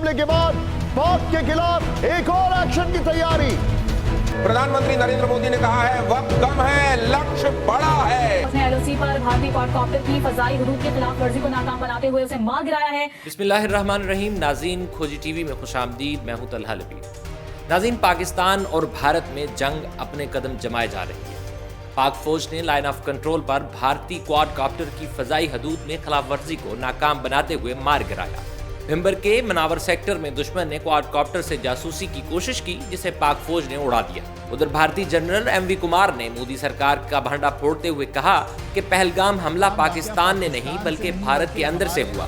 हमले के बाद पाक के खिलाफ एक और एक्शन की तैयारी। प्रधानमंत्री नरेंद्र मोदी ने कहा है वक्त कम है, लक्ष्य बड़ा है। एलओसी पर भारतीय क्वाडकॉप्टर की फजाई हुदूद की खिलाफ वर्जी को नाकाम बनाते हुए उसे मार गिराया है। बिस्मिल्लाहिर्रहमानिर्रहीम। नाज़रीन, खोजी टीवी में खुशामदीद। मैं हूं तलहा लबीब। नाज़रीन, पाकिस्तान और भारत में जंग अपने कदम जमाए जा रही है। पाक फौज ने लाइन ऑफ कंट्रोल पर भारतीय क्वाडकॉप्टर की फजाई हदूद में खिलाफ वर्जी को नाकाम बनाते हुए मार गिराया। भिंबर के मनावर सेक्टर में दुश्मन ने क्वाडकॉप्टर से जासूसी की कोशिश की, जिसे पाक फौज ने उड़ा दिया। उधर भारतीय जनरल एमवी कुमार ने मोदी सरकार का भांडा फोड़ते हुए कहा कि पहलगाम हमला पाकिस्तान ने नहीं बल्कि भारत के अंदर से हुआ,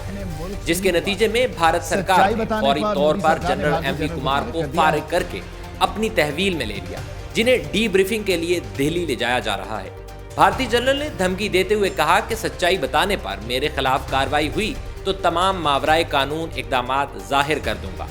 जिसके नतीजे में भारत सरकार ने फौरी तौर पर जनरल एमवी कुमार को फारिग करके अपनी तहवील में ले लिया, जिन्हें डी ब्रीफिंग के लिए दिल्ली ले जाया जा रहा है। भारतीय जनरल ने धमकी देते हुए कहा कि सच्चाई बताने पर मेरे खिलाफ कार्रवाई हुई तो तमाम मावराए कानून इकदामात जाहिर कर दूंगा।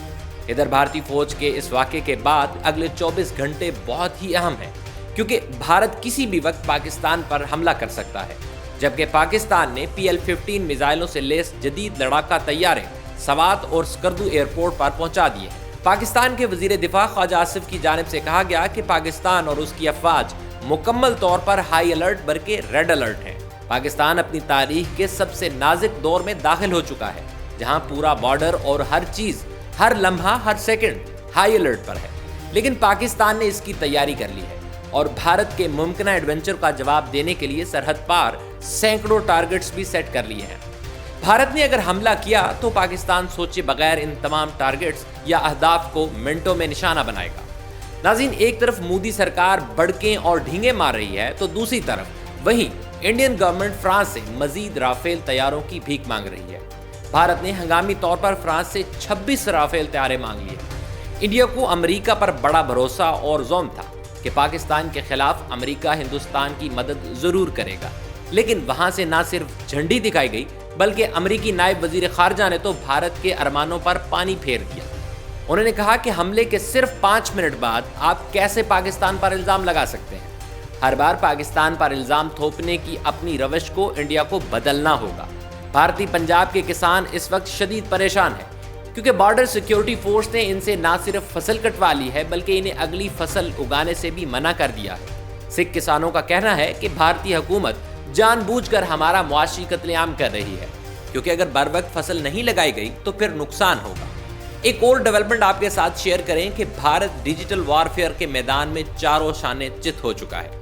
इधर भारतीय फौज के इस वाक़े के बाद अगले 24 घंटे बहुत ही अहम है, क्योंकि भारत किसी भी वक्त पाकिस्तान पर हमला कर सकता है, जबकि पाकिस्तान ने PL-15 मिसाइलों से लैस जदीद लड़ाका तैयारे सवात और स्कर्दू एयरपोर्ट पर पहुंचा दिए हैं। पाकिस्तान के वजीर दिफा ख्वाजा आसिफ की जानिब से कहा गया कि पाकिस्तान और उसकी अफवाज मुकम्मल तौर पर हाई अलर्ट बल्कि रेड अलर्ट है। पाकिस्तान अपनी तारीख के सबसे नाजुक दौर में दाखिल हो चुका है, जहां पूरा बॉर्डर और हर चीज, हर लम्हा, हर सेकंड हाई अलर्ट पर है। लेकिन पाकिस्तान ने इसकी तैयारी कर ली है और भारत के मुमकिन एडवेंचर का जवाब देने के लिए सरहद पार सैकड़ों टारगेट्स भी सेट कर लिए हैं। भारत ने अगर हमला किया तो पाकिस्तान सोचे बगैर इन तमाम टारगेट्स या अहदाफ को मिनटों में निशाना बनाएगा। नाज़रीन, एक तरफ मोदी सरकार बड़के और ढींगे मार रही है, तो दूसरी तरफ वहीं इंडियन गवर्नमेंट फ्रांस से मजीद राफेल तैयारों की भीख मांग रही है। भारत ने हंगामी तौर पर फ्रांस से 26 राफेल तैयारे मांग लिए। इंडिया को अमेरिका पर बड़ा भरोसा और ज़ौम था कि पाकिस्तान के खिलाफ अमेरिका हिंदुस्तान की मदद जरूर करेगा, लेकिन वहां से न सिर्फ झंडी दिखाई गई बल्कि अमेरिकी नायब वजीर खारजा ने तो भारत के अरमानों पर पानी फेर दिया। उन्होंने कहा कि हमले के सिर्फ 5 मिनट बाद आप कैसे पाकिस्तान पर इल्जाम लगा सकते हैं। हर बार पाकिस्तान पर इल्जाम थोपने की अपनी रवश को इंडिया को बदलना होगा। भारतीय पंजाब के किसान इस वक्त शदीद परेशान हैं, क्योंकि बॉर्डर सिक्योरिटी फोर्स ने इनसे ना सिर्फ फसल कटवा ली है बल्कि इन्हें अगली फसल उगाने से भी मना कर दिया है। सिख किसानों का कहना है कि भारतीय हुकूमत जानबूझकर हमारा मुआशी कत्लेआम कर रही है, क्योंकि अगर बर वक्त फसल नहीं लगाई गई तो फिर नुकसान होगा। एक और डेवलपमेंट आपके साथ शेयर करें कि भारत डिजिटल वॉरफेयर के मैदान में चारों शाने चित हो चुका है।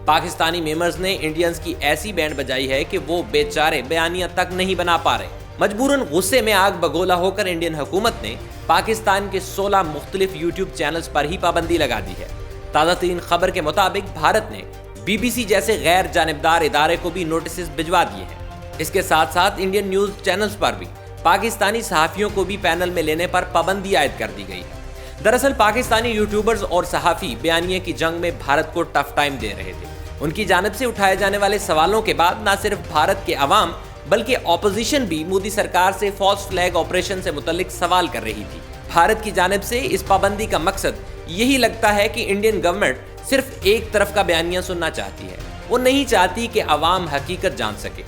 पाकिस्तानी मेमर्स ने इंडियंस की ऐसी बैंड बजाई है कि वो बेचारे बयानियां तक नहीं बना पा रहे। मजबूरन गुस्से में आग बगोला होकर इंडियन हुकूमत ने पाकिस्तान के 16 मुख्तलिफ यूट्यूब चैनल्स पर ही पाबंदी लगा दी है। ताज़ा तरीन खबर के मुताबिक भारत ने BBC जैसे गैर जानिबदार इदारे को भी नोटिस भिजवा दिए हैं। इसके साथ साथ इंडियन न्यूज चैनल्स पर भी पाकिस्तानी सहाफियों को भी पैनल में लेने पर पाबंदी आयद कर दी गई है। दरअसल पाकिस्तानी यूट्यूबर्स और सहाफी बयानिए की जंग में भारत को टफ टाइम दे रहे थे। उनकी जानिब से उठाए जाने वाले सवालों के बाद न सिर्फ भारत के अवाम बल्कि ऑपोजिशन भी मोदी सरकार से फॉल्स फ्लैग ऑपरेशन से मुतल्लिक सवाल कर रही थी। भारत की जानिब से इस पाबंदी का मकसद यही लगता है कि इंडियन गवर्नमेंट सिर्फ एक तरफ का बयानिया सुनना चाहती है। वो नहीं चाहती कि अवाम हकीकत जान सके।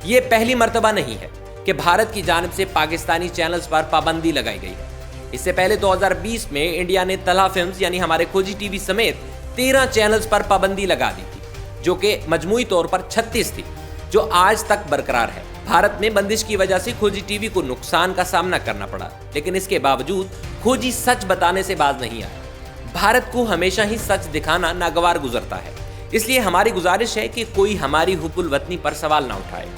ये पहली मर्तबा नहीं है कि भारत की जानिब से पाकिस्तानी चैनल्स पर पाबंदी लगाई गई है। इससे पहले 2020 में इंडिया ने तलहा फिल्म्स यानी हमारे खोजी टीवी समेत 13 चैनल्स पर पाबंदी लगा दी थी, जो कि मजमूई तौर पर 36 थी, जो आज तक बरकरार है। भारत में बंदिश की वजह से खोजी टीवी को नुकसान का सामना करना पड़ा, लेकिन इसके बावजूद खोजी सच बताने से बाज नहीं आया। भारत को हमेशा ही सच दिखाना नागवार गुजरता है, इसलिए हमारी गुजारिश है कि कोई हमारी हुब्बुल वतनी पर सवाल ना उठाए।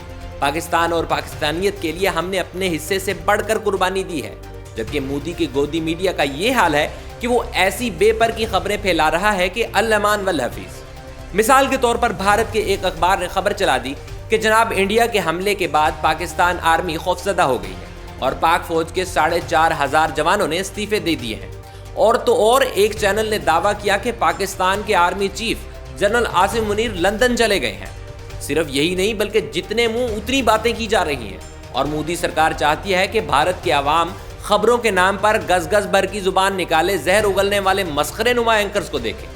पाकिस्तान और पाकिस्तानियत के लिए हमने अपने हिस्से से बढ़कर कुर्बानी दी है, जबकि मोदी के गोदी मीडिया का ये हाल है कि वो ऐसी बेपर की खबरें फैला रहा है कि अल-अमान वल हफीज। मिसाल के तौर पर भारत के एक अखबार ने खबर चला दी कि जनाब इंडिया के हमले के बाद पाकिस्तान आर्मी खौफजदा हो गई है और पाक फौज के 4,500 जवानों ने इस्तीफे दे दिए हैं। और तो और एक चैनल ने दावा किया कि पाकिस्तान के army chief general Asim Munir London चले गए हैं। सिर्फ यही नहीं बल्कि जितने मुंह उतनी बातें की जा रही हैं, और मोदी सरकार चाहती है कि भारत के अवाम खबरों के नाम पर गज गज भर की जुबान निकाले जहर उगलने वाले मस्खरे नुमा एंकर्स को देखें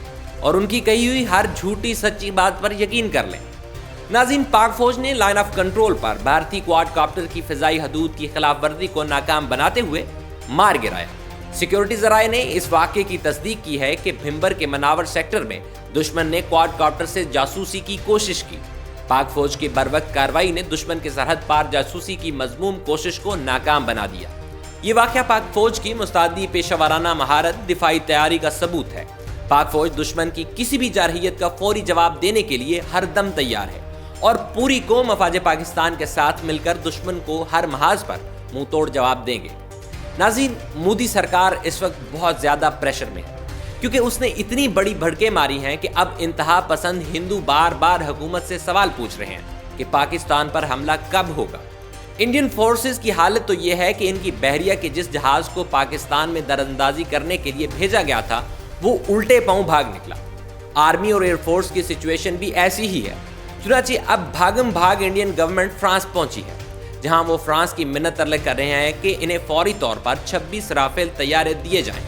और उनकी कही हुई हर झूठी सच्ची बात पर यकीन कर लें। नाज़रीन, पाक फौज ने लाइन ऑफ कंट्रोल पर भारतीय क्वाडकॉप्टर की फिजाई हदूद की खिलाफ वर्जी को नाकाम बनाते हुए मार गिराया। सिक्योरिटी जराए ने इस वाकये की तस्दीक की है कि भिंबर के मनावर सेक्टर में दुश्मन ने क्वाडकॉप्टर से जासूसी की कोशिश की। पाक फौज की बरवक्त कार्रवाई ने दुश्मन के सरहद पार जासूसी की मजमूम कोशिश को नाकाम बना दिया। ये वाकया पाक फौज की मुस्तैदी पेशेवराना महारत दिफाई तैयारी का सबूत है। पाक फौज दुश्मन की किसी भी जारहियत का फौरी जवाब देने के लिए हर दम तैयार है और पूरी कौम अफवाज पाकिस्तान के साथ मिलकर दुश्मन को हर महाज पर मुंह तोड़ जवाब देंगे। नाज़रीन, मोदी सरकार इस वक्त बहुत ज्यादा प्रेशर में है क्योंकि उसने इतनी बड़ी भड़के मारी हैं कि अब इंतहा पसंद हिंदू बार बार हुकूमत से सवाल पूछ रहे हैं कि पाकिस्तान पर हमला कब होगा। इंडियन फोर्सेस की हालत तो यह है कि इनकी बहरिया के जिस जहाज को पाकिस्तान में दरअंदाजी करने के लिए भेजा गया था वो उल्टे पांव भाग निकला। आर्मी और एयरफोर्स की सिचुएशन भी ऐसी ही है। चुनांचे अब भागम भाग इंडियन गवर्नमेंट फ्रांस पहुंची है, जहां वो फ्रांस की मिन्नत तरले कर रहे हैं कि इन्हें फौरी तौर पर 26 राफेल तैयारे दिए जाएं।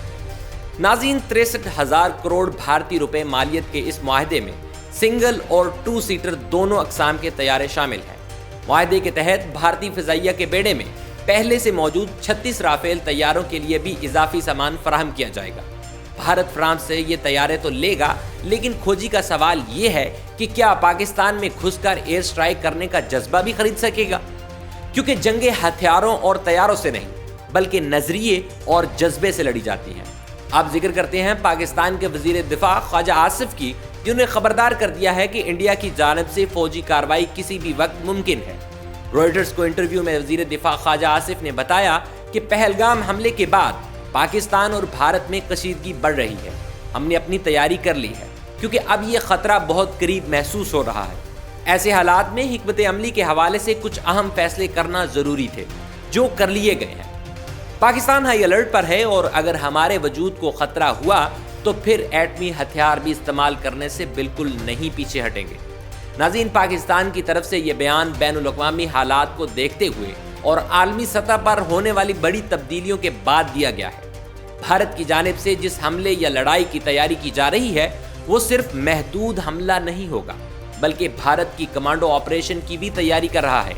नाज़रीन, 63,000 करोड़ भारतीय रुपए मालियत के इस मुआहदे में सिंगल और 2 सीटर दोनों अकसाम के तैयारे शामिल हैं। मुआहदे के तहत भारतीय फिजाइया के बेड़े में पहले से मौजूद 36 राफेल तैयारों के लिए भी इजाफी सामान फराहम किया जाएगा। भारत फ्रांस से ये तैयारे तो लेगा, लेकिन खोजी का सवाल ये है कि क्या पाकिस्तान में घुसकर एयर स्ट्राइक करने का जज्बा भी खरीद सकेगा, क्योंकि जंगे हथियारों और तैयारों से नहीं बल्कि नजरिए और जज्बे से लड़ी जाती हैं। आप जिक्र करते हैं पाकिस्तान के वजीर दिफा ख्वाजा आसिफ की, जिन्होंने खबरदार कर दिया है कि इंडिया की जानिब से फौजी कार्रवाई किसी भी वक्त मुमकिन है। रॉयटर्स को इंटरव्यू में वजीर दिफा ख्वाजा आसिफ ने बताया कि पहलगाम हमले के बाद पाकिस्तान और भारत में कशीदगी बढ़ रही है। हमने अपनी तैयारी कर ली है क्योंकि अब ये खतरा बहुत करीब महसूस हो रहा है। ऐसे हालात में हिकमत अमली के हवाले से कुछ अहम फैसले करना जरूरी थे, जो कर लिए गए हैं। पाकिस्तान हाई अलर्ट पर है और अगर हमारे वजूद को खतरा हुआ तो फिर एटमी हथियार भी इस्तेमाल करने से बिल्कुल नहीं पीछे हटेंगे। नाज़रीन, पाकिस्तान की तरफ से यह बयान बैनुल अक़वामी हालात को देखते हुए और आलमी सतह पर होने वाली बड़ी तब्दीलियों के बाद दिया गया है। भारत की जानिब से जिस हमले या लड़ाई की तैयारी की जा रही है वो सिर्फ महदूद हमला नहीं होगा, बल्कि भारत की कमांडो ऑपरेशन की भी तैयारी कर रहा है।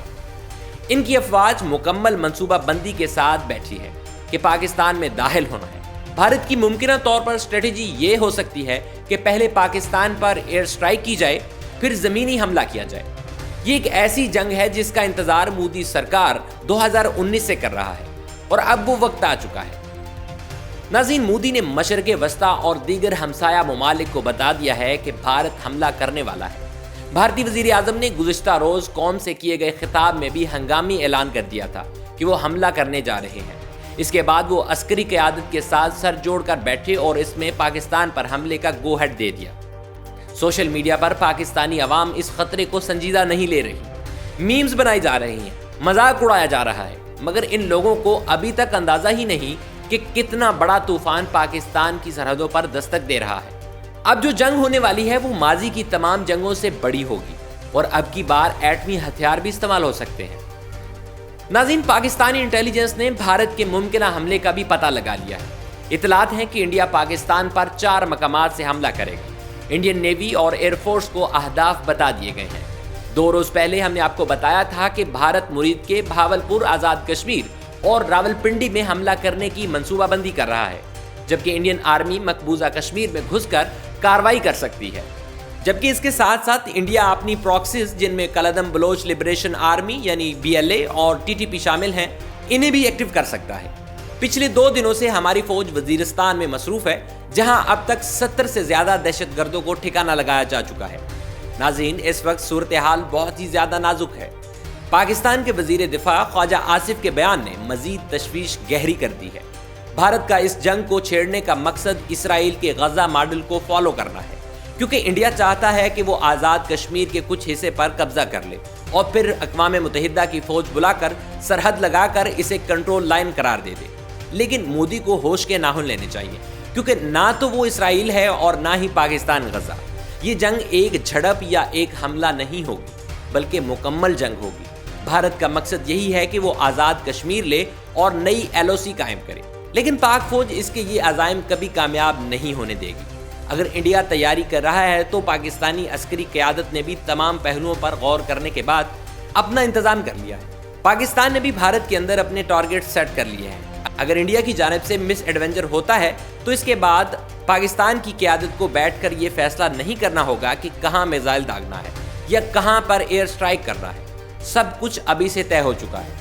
इनकी अफवाज मुकम्मल मंसूबा बंदी के साथ बैठी है कि पाकिस्तान में दाखिल होना है। भारत की मुमकिन तौर पर स्ट्रेटेजी ये हो सकती है कि पहले पाकिस्तान पर एयर स्ट्राइक की जाए, फिर जमीनी हमला किया जाए। ये एक ऐसी जंग है जिसका इंतजार मोदी सरकार 2019 से कर रहा है और अब वो वक्त आ चुका है। नाज़रीन, मोदी ने मशरक़े वस्ता और दीगर हमसाया ममालिक को बता दिया है कि भारत हमला करने वाला है। भारतीय वज़ीर आज़म ने गुज़िश्ता रोज कौम से किए गए खिताब में भी हंगामी ऐलान कर दिया था कि वो हमला करने जा रहे हैं। इसके बाद वो अस्करी क़यादत के साथ सर जोड़कर बैठे और इसमें पाकिस्तान पर हमले का गो हेड दे दिया। सोशल मीडिया पर पाकिस्तानी अवाम इस खतरे को संजीदा नहीं ले रही। मीम्स बनाई जा रही हैं, मजाक उड़ाया जा रहा है, मगर इन लोगों को अभी तक अंदाजा ही नहीं कि कितना बड़ा तूफान पाकिस्तान की सरहदों पर दस्तक दे रहा है। अब जो जंग होने वाली है वो माजी की तमाम जंगों से बड़ी होगी और अब की बार एटमी हथियार भी इस्तेमाल हो सकते हैं। नाज़रीन, पाकिस्तानी इंटेलिजेंस ने भारत के मुमकिना हमले का भी पता लगा लिया है। इतलात हैं कि इंडिया पाकिस्तान पर 4 मकामात से हमला करेगा। इंडियन नेवी और एयरफोर्स को अहदाफ बता दिए गए हैं। 2 रोज पहले हमने आपको बताया था कि भारत मुरीद के भावलपुर, आज़ाद कश्मीर और रावलपिंडी में हमला करने की मंसूबाबंदी कर रहा है, जबकि इंडियन आर्मी मकबूजा कश्मीर में घुसकर कार्रवाई कर सकती है। जबकि इसके साथ साथ इंडिया अपनी प्रॉक्सीज, जिनमें कलदम बलोच लिबरेशन आर्मी यानी BLA और TTP शामिल हैं, इन्हें भी एक्टिव कर सकता है। पिछले 2 दिनों से हमारी फौज वजीरिस्तान में मसरूफ है, जहां अब तक 70 से ज्यादा दहशतगर्दों को ठिकाना लगाया जा चुका है। नाज़रीन, इस वक्त सूरत हाल बहुत ही ज्यादा नाजुक है। पाकिस्तान के वजीर दिफा ख्वाजा आसिफ के बयान ने मजीद तशवीश गहरी कर दी है। भारत का इस जंग को छेड़ने का मकसद इसराइल के गजा मॉडल को फॉलो करना है, क्योंकि इंडिया चाहता है कि वो आज़ाद कश्मीर के कुछ हिस्से पर कब्जा कर ले और फिर अक़वाम मुत्तहिदा की फौज बुलाकर सरहद लगाकर इसे कंट्रोल लाइन करार दे दे। लेकिन मोदी को होश के नाखून लेने चाहिए, क्योंकि ना तो वो इसराइल है और ना ही पाकिस्तान गजा। ये जंग एक झड़प या एक हमला नहीं होगी, बल्कि मुकम्मल जंग होगी। भारत का मकसद यही है कि वो आज़ाद कश्मीर ले और नई LOC कायम करे, लेकिन पाक फौज इसके ये अज़ाइम कभी कामयाब नहीं होने देगी। अगर इंडिया तैयारी कर रहा है तो पाकिस्तानी अस्करी क़यादत ने भी तमाम पहलुओं पर गौर करने के बाद अपना इंतजाम कर लिया है। पाकिस्तान ने भी भारत के अंदर अपने टारगेट सेट कर लिए हैं। اگر انڈیا کی جانب سے مس ایڈونچر ہوتا ہے تو اس کے بعد پاکستان کی قیادت کو بیٹھ کر یہ فیصلہ نہیں کرنا ہوگا کہ کہاں میزائل داغنا ہے یا کہاں پر ایئر سٹرائک کرنا ہے، سب کچھ ابھی سے طے ہو چکا ہے۔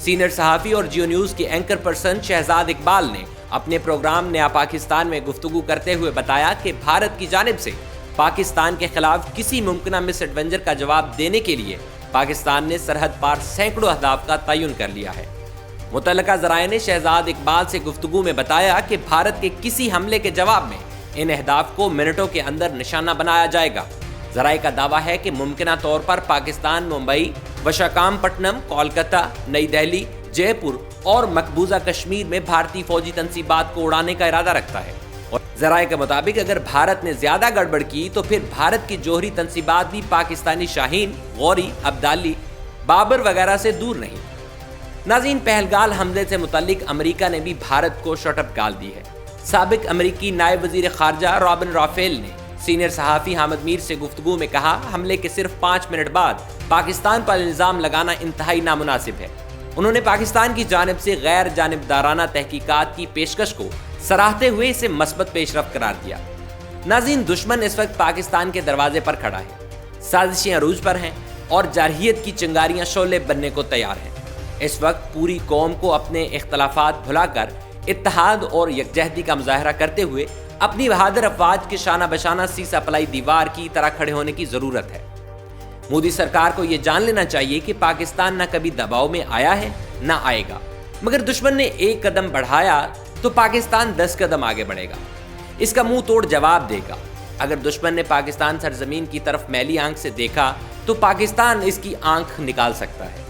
سینئر صحافی اور جیو نیوز کے اینکر پرسن شہزاد اقبال نے اپنے پروگرام نیا پاکستان میں گفتگو کرتے ہوئے بتایا کہ بھارت کی جانب سے پاکستان کے خلاف کسی ممکنہ مس ایڈونچر کا جواب دینے کے لیے پاکستان نے سرحد پار سینکڑوں اہداف کا تعین کر لیا ہے۔ متعلقہ ذرائع نے شہزاد اقبال سے گفتگو میں بتایا کہ بھارت کے کسی حملے کے جواب میں ان اہداف کو منٹوں کے اندر نشانہ بنایا جائے گا۔ ذرائع کا دعویٰ ہے کہ ممکنہ طور پر پاکستان ممبئی، وشاکھاپٹنم، کولکتہ، نئی دہلی، جے پور اور مقبوضہ کشمیر میں بھارتی فوجی تنصیبات کو اڑانے کا ارادہ رکھتا ہے۔ اور ذرائع کے مطابق اگر بھارت نے زیادہ گڑبڑ کی تو پھر بھارت کی جوہری تنصیبات بھی پاکستانی شاہین، غوری، عبدالی، بابر وغیرہ سے دور نہیں۔ ناظرین، پہلگام حملے سے متعلق امریکہ نے بھی بھارت کو شٹ اپ گال دی ہے۔ سابق امریکی نائب وزیر خارجہ رابن رافیل نے سینئر صحافی حامد میر سے گفتگو میں کہا، حملے کے صرف 5 منٹ بعد پاکستان پر الزام لگانا انتہائی نامناسب ہے۔ انہوں نے پاکستان کی جانب سے غیر جانبدارانہ تحقیقات کی پیشکش کو سراہتے ہوئے اسے مثبت پیش رفت قرار دیا۔ ناظرین، دشمن اس وقت پاکستان کے دروازے پر کھڑا ہے، سازشیں عروج پر ہیں اور جارحیت کی چنگاریاں شعلے بننے کو تیار ہیں۔ اس وقت پوری قوم کو اپنے اختلافات بھلا کر اتحاد اور یکجہتی کا مظاہرہ کرتے ہوئے اپنی بہادر افواج کے شانہ بشانہ سیسہ پلائی دیوار کی طرح کھڑے ہونے کی ضرورت ہے۔ مودی سرکار کو یہ جان لینا چاہیے کہ پاکستان نہ کبھی دباؤ میں آیا ہے نہ آئے گا، مگر دشمن نے ایک قدم بڑھایا تو پاکستان 10 قدم آگے بڑھے گا، اس کا منہ توڑ جواب دے گا۔ اگر دشمن نے پاکستان سرزمین کی طرف میلی آنکھ سے دیکھا تو پاکستان اس کی آنکھ نکال سکتا ہے۔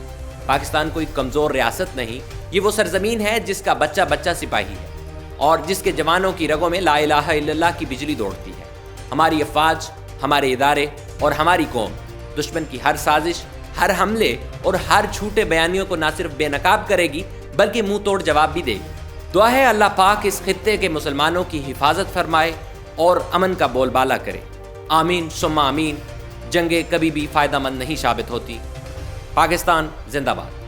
پاکستان کوئی کمزور ریاست نہیں، یہ وہ سرزمین ہے جس کا بچہ بچہ سپاہی ہے اور جس کے جوانوں کی رگوں میں لا الہ الا اللہ کی بجلی دوڑتی ہے۔ ہماری افواج، ہمارے ادارے اور ہماری قوم دشمن کی ہر سازش، ہر حملے اور ہر جھوٹے بیانیوں کو نہ صرف بے نقاب کرے گی بلکہ منہ توڑ جواب بھی دے گی۔ دعا ہے اللہ پاک اس خطے کے مسلمانوں کی حفاظت فرمائے اور امن کا بول بالا کرے۔ آمین ثم آمین۔ جنگیں کبھی بھی فائدہ مند نہیں ثابت ہوتی۔ پاکستان زندہ باد۔